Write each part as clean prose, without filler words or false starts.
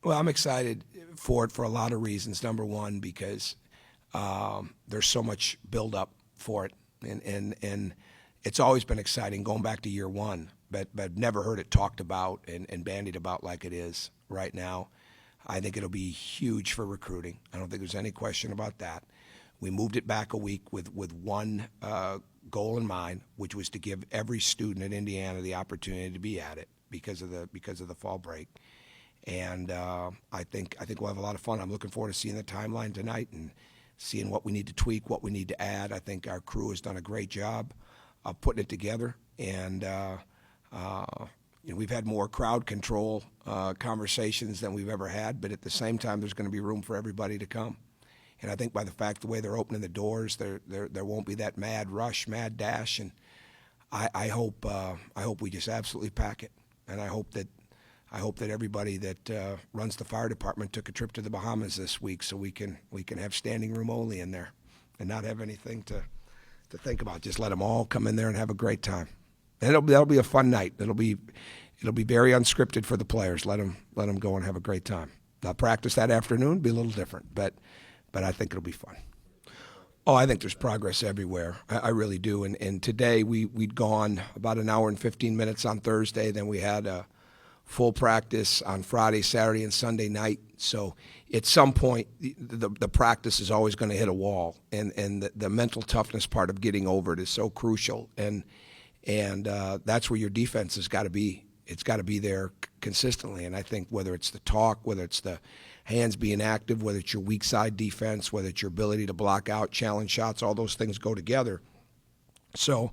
Well, I'm excited for it for a lot of reasons. Number one, because there's so much buildup for it, and it's always been exciting going back to year one, but never heard it talked about and bandied about like it is right now. I think it'll be huge for recruiting. I don't think there's any question about that. We moved it back a week with one goal in mind, which was to give every student in Indiana the opportunity to be at it because of the fall break. And I think we'll have a lot of fun. I'm looking forward to seeing the timeline tonight and seeing what we need to tweak, what we need to add. I think our crew has done a great job of putting it together, and we've had more crowd control conversations than we've ever had. But at the same time, there's going to be room for everybody to come. And I think by the fact the way they're opening the doors, there won't be that mad rush, mad dash. And I hope we just absolutely pack it. And I hope that everybody that runs the fire department took a trip to the Bahamas this week, so we can have standing room only in there, and not have anything to think about. Just let them all come in there and have a great time. And that'll be a fun night. It'll be very unscripted for the players. Let them go and have a great time. Now practice that afternoon be a little different, but I think it'll be fun. Oh, I think there's progress everywhere. I really do. And today we'd gone about an hour and 15 minutes on Thursday. Then we had a full practice on Friday, Saturday, and Sunday night. So at some point, the practice is always going to hit a wall. And the mental toughness part of getting over it is so crucial. And that's where your defense has got to be. It's got to be there consistently. And I think whether it's the talk, whether it's the hands being active, whether it's your weak side defense, whether it's your ability to block out, challenge shots, all those things go together. So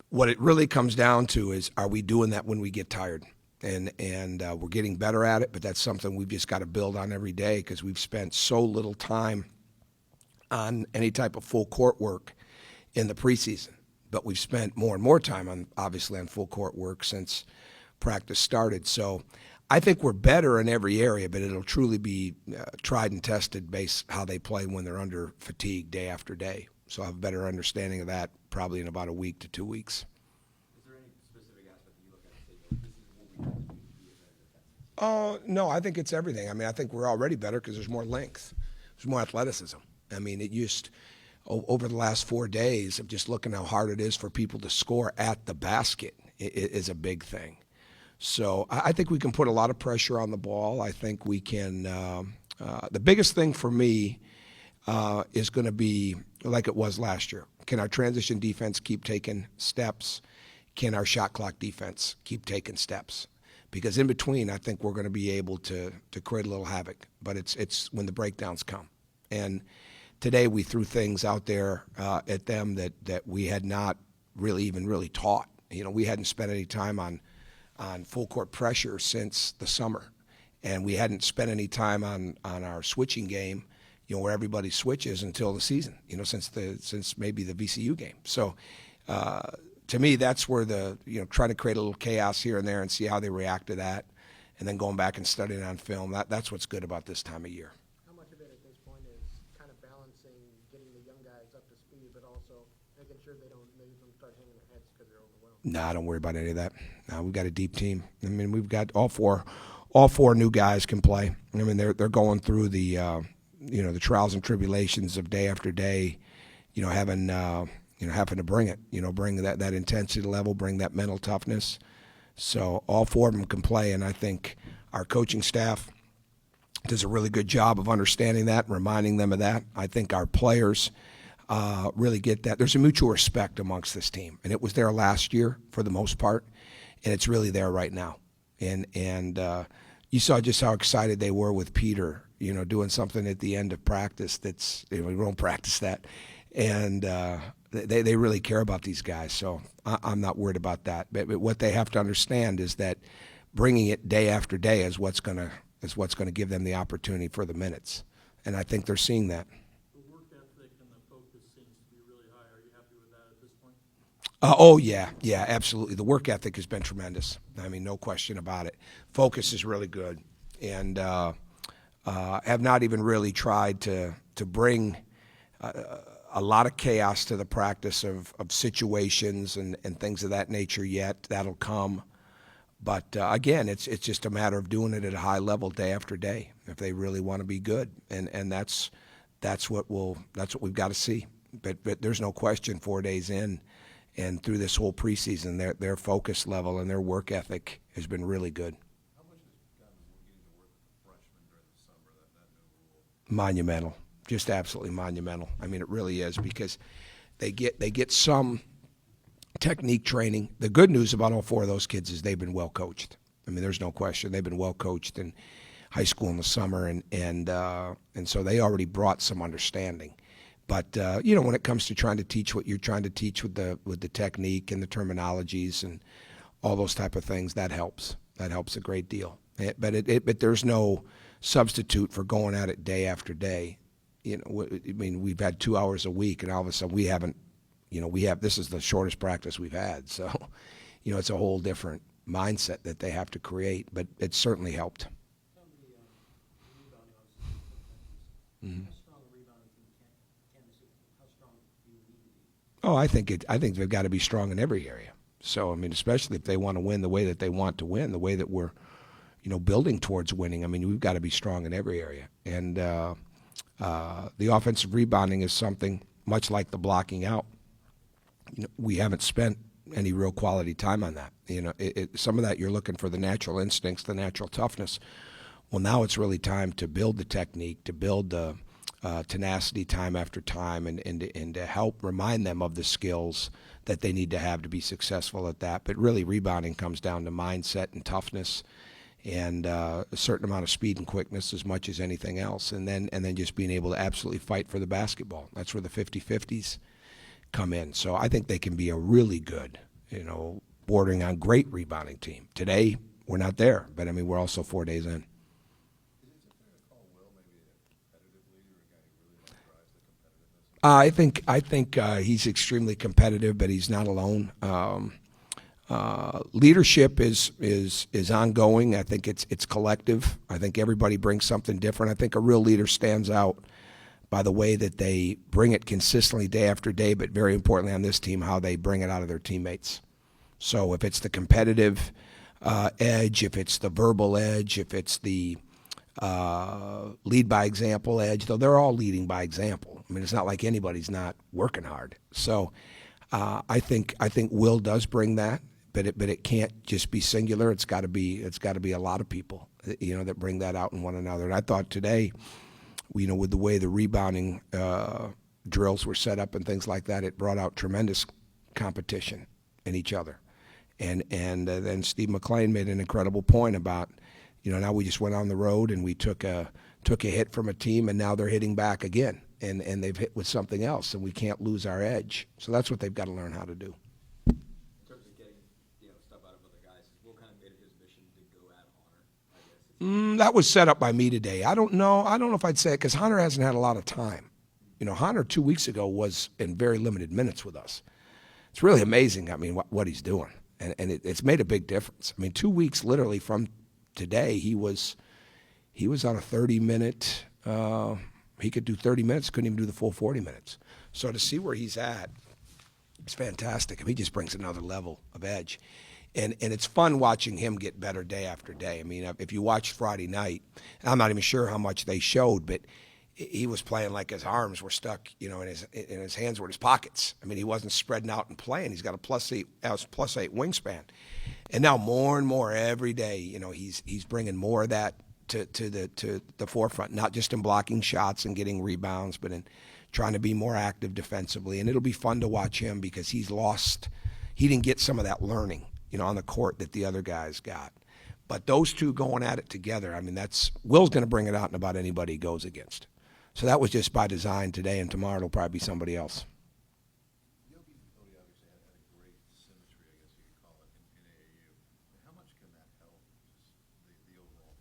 what it really comes down to is, are we doing that when we get tired? And we're getting better at it, but that's something we've just got to build on every day, because we've spent so little time on any type of full court work in the preseason. But we've spent more and more time obviously on full court work since practice started. So I think we're better in every area, but it'll truly be tried and tested based how they play when they're under fatigue day after day. So I'll have a better understanding of that probably in about a week to 2 weeks. Is there any specific aspect that you look at and say, "Oh, this is what we have to do to be a better defense"? Oh, no, I think it's everything. I mean, I think we're already better because there's more length. There's more athleticism. I mean, over the last 4 days of just looking how hard it is for people to score at the basket is a big thing. So I think we can put a lot of pressure on the ball. I think we can the biggest thing for me is going to be like it was last year. Can our transition defense keep taking steps? Can our shot clock defense keep taking steps? Because in between, I think we're going to be able to create a little havoc. But it's when the breakdowns come. And today we threw things out there at them that we had not really taught. We hadn't spent any time on full court pressure since the summer, and we hadn't spent any time on our switching game, where everybody switches until the season, since maybe the VCU game. So to me, that's where trying to create a little chaos here and there and see how they react to that, and then going back and studying on film. That's what's good about this time of year. How much of it at this point is kind of balancing getting the young guys up to speed, but also making sure they don't start hanging their heads because they're overwhelmed? Nah, don't worry about any of that. No, we've got a deep team. I mean, we've got all four new guys can play. I mean, they're going through the the trials and tribulations of day after day, having to bring it, bring that intensity level, bring that mental toughness. So all four of them can play, and I think our coaching staff does a really good job of understanding that and reminding them of that. I think our players really get that. There's a mutual respect amongst this team, and it was there last year for the most part, and it's really there right now. And you saw just how excited they were with Peter, doing something at the end of practice that's, we don't practice that. And they really care about these guys, so I'm not worried about that. But what they have to understand is that bringing it day after day is what's going to give them the opportunity for the minutes, and I think they're seeing that. The work ethic and the focus seems to be really high. Are you happy with that at this point? Oh, yeah, absolutely. The work ethic has been tremendous. I mean, no question about it. Focus is really good, and have not even really tried to bring a lot of chaos to the practice of situations and things of that nature yet. That'll come. But again, it's just a matter of doing it at a high level day after day if they really want to be good, and that's what we've got to see. But there's no question 4 days in, and through this whole preseason, their focus level and their work ethic has been really good. How much has gotten getting to work with the freshmen during the summer, that new rule? Monumental, just absolutely monumental. I mean, it really is, because they get some technique training. The good news about all 4 of those kids is they've been well coached. I mean, there's no question they've been well coached in high school in the summer, and so they already brought some understanding. But when it comes to trying to teach what you're trying to teach with the technique and the terminologies and all those type of things, that helps. That helps a great deal. But there's no substitute for going at it day after day. I mean, we've had 2 hours a week, and all of a sudden we haven't. This is the shortest practice we've had. So, it's a whole different mindset that they have to create. But it certainly helped. Some of the rebounding, obviously, how strong a rebounding team can this? How strong do you need to be? Oh, I think they've got to be strong in every area. So, I mean, especially if they want to win the way that they want to win, the way that we're, building towards winning. I mean, we've got to be strong in every area. And the offensive rebounding is something much like the blocking out. We haven't spent any real quality time on that. Some of that you're looking for the natural instincts, the natural toughness. Well, now it's really time to build the technique, to build the tenacity time after time, and to help remind them of the skills that they need to have to be successful at that. But really, rebounding comes down to mindset and toughness, and a certain amount of speed and quickness as much as anything else, and then just being able to absolutely fight for the basketball. That's where the 50-50s come in. So I think they can be a really good, bordering on great rebounding team. Today, we're not there, but I mean, we're also 4 days in. Is it fair to call Will maybe a competitive leader, a guy who really drives the competitiveness? I think he's extremely competitive, but he's not alone. Leadership is ongoing. I think it's collective. I think everybody brings something different. I think a real leader stands out by the way that they bring it consistently day after day, but very importantly on this team, how they bring it out of their teammates. So if it's the competitive edge, if it's the verbal edge, if it's the lead by example edge, though they're all leading by example. I mean, it's not like anybody's not working hard. So I think Will does bring that, but it can't just be singular. It's got to be a lot of people, that bring that out in one another. And I thought today, with the way the rebounding drills were set up and things like that, it brought out tremendous competition in each other. And then Steve McLean made an incredible point about, now we just went on the road and we took a hit from a team, and now they're hitting back again, and they've hit with something else, and we can't lose our edge. So that's what they've got to learn how to do. In terms of getting, stuff out of other guys, has Will kind of made it his mission to go at Hunter, I guess? That was set up by me today. I don't know if I'd say it, because Hunter hasn't had a lot of time. Hunter 2 weeks ago was in very limited minutes with us. It's really amazing, I mean, what he's doing. And it's made a big difference. I mean, 2 weeks literally from today, he was on a 30-minute, he could do 30 minutes, couldn't even do the full 40 minutes. So to see where he's at, it's fantastic. I mean, he just brings another level of edge. And it's fun watching him get better day after day. I mean, if you watched Friday night, and I'm not even sure how much they showed, but he was playing like his arms were stuck, in his hands were in his pockets. I mean, he wasn't spreading out and playing. He's got a plus eight wingspan, and now more and more every day, he's bringing more of that to the forefront, not just in blocking shots and getting rebounds, but in trying to be more active defensively. And it'll be fun to watch him because he didn't get some of that learning, on the court that the other guys got. But those two going at it together, I mean, Will's going to bring it out in about anybody he goes against. So that was just by design today, and tomorrow it'll probably be somebody else. Yogi and Cody obviously had a great symmetry, I guess you could call it, in AAU. How much can that help just the overall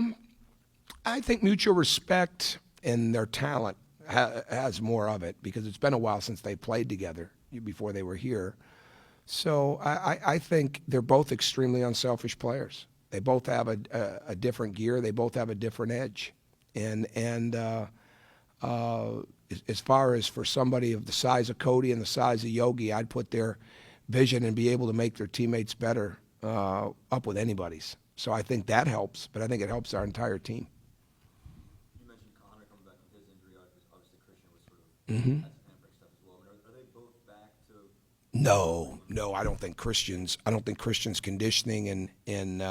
play? I think mutual respect and their talent has more of it, because it's been a while since they played together before they were here. So I think they're both extremely unselfish players. They both have a different gear. They both have a different edge. And as far as for somebody of the size of Cody and the size of Yogi, I'd put their vision and be able to make their teammates better up with anybody's. So I think that helps, but I think it helps our entire team. You mentioned Connor coming back from his injury. Obviously, Christian was sort of Mm-hmm. had some hamstring stuff as well. But are they both back to? No, I don't think Christian's conditioning and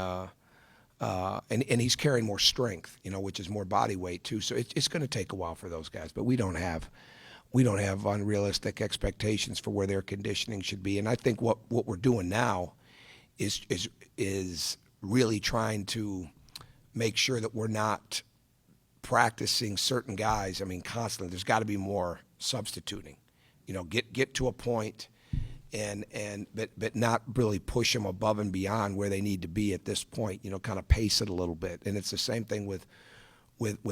he's carrying more strength, which is more body weight too. So it's going to take a while for those guys, but we don't have unrealistic expectations for where their conditioning should be. And I think what we're doing now is really trying to make sure that we're not practicing certain guys. I mean, constantly. There's got to be more substituting. Get to a point, but not really push them above and beyond where they need to be at this point. Kind of pace it a little bit. And it's the same thing with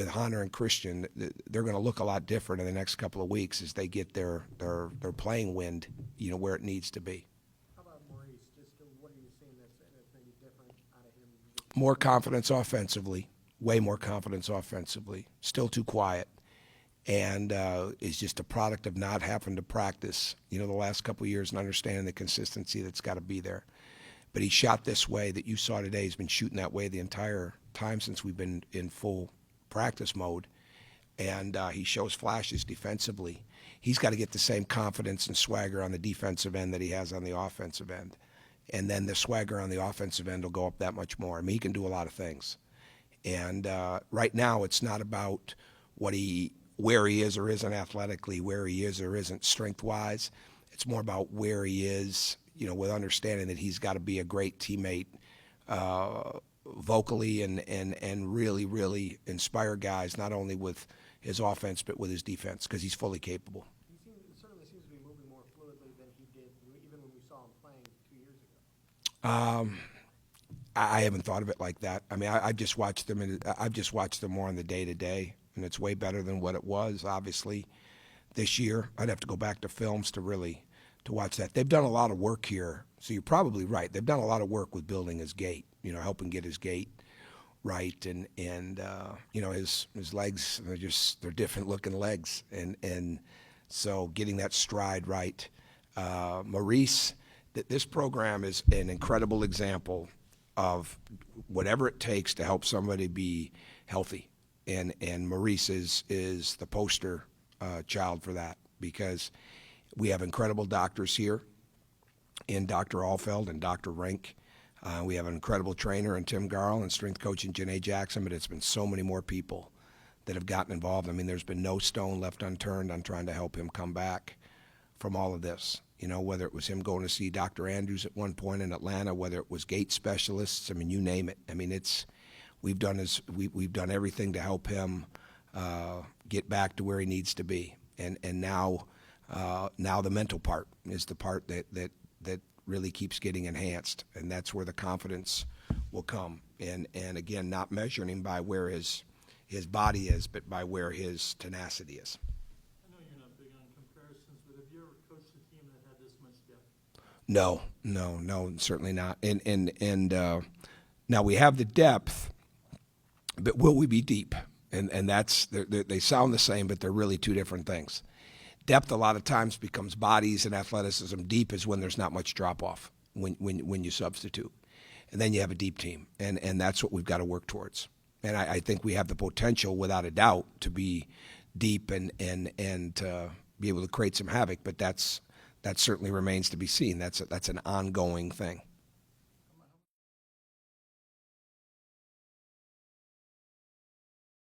Hunter and Christian. They're going to look a lot different in the next couple of weeks as they get their playing wind, where it needs to be. How about Maurice? Just what are you seeing that's maybe different out of him? More confidence offensively, way more confidence offensively. Still too quiet, and is just a product of not having to practice, the last couple of years and understanding the consistency that's got to be there. But he shot this way that you saw today. He's been shooting that way the entire time since we've been in full practice mode, and he shows flashes defensively. He's got to get the same confidence and swagger on the defensive end that he has on the offensive end. And then the swagger on the offensive end will go up that much more. I mean, he can do a lot of things. And right now it's not about where he is or isn't athletically, where he is or isn't strength-wise. It's more about where he is, with understanding that he's got to be a great teammate vocally and really, really inspire guys, not only with his offense but with his defense, because he's fully capable. He certainly seems to be moving more fluidly than he did even when we saw him playing 2 years ago. I haven't thought of it like that. I mean, I've just watched them more on the day-to-day, and it's way better than what it was, obviously, this year. I'd have to go back to films to watch that. They've done a lot of work here, so you're probably right. They've done a lot of work with building his gait, helping get his gait right, and his legs, they're different looking legs, and so getting that stride right. Maurice, this program is an incredible example of whatever it takes to help somebody be healthy, and Maurice is the poster child for that, because we have incredible doctors here in Dr. Alfeld and Dr. Rink. We have an incredible trainer in Tim Garl and strength coach in Janae Jackson, but it's been so many more people that have gotten involved. I mean, there's been no stone left unturned on trying to help him come back from all of this. Whether it was him going to see Dr. Andrews at one point in Atlanta, whether it was gait specialists, I mean, you name it. I mean, we've done everything to help him get back to where he needs to be. And now the mental part is the part that really keeps getting enhanced, and that's where the confidence will come. And again, not measuring him by where his body is, but by where his tenacity is. I know you're not big on comparisons, but have you ever coached a team that had this much depth? No, certainly not. And now we have the depth, but will we be deep? And that's they sound the same, but they're really two different things. Depth a lot of times becomes bodies and athleticism. Deep is when there's not much drop off when you substitute, and then you have a deep team, and that's what we've got to work towards. And I think we have the potential, without a doubt, to be deep and to be able to create some havoc. But that certainly remains to be seen. That's an ongoing thing.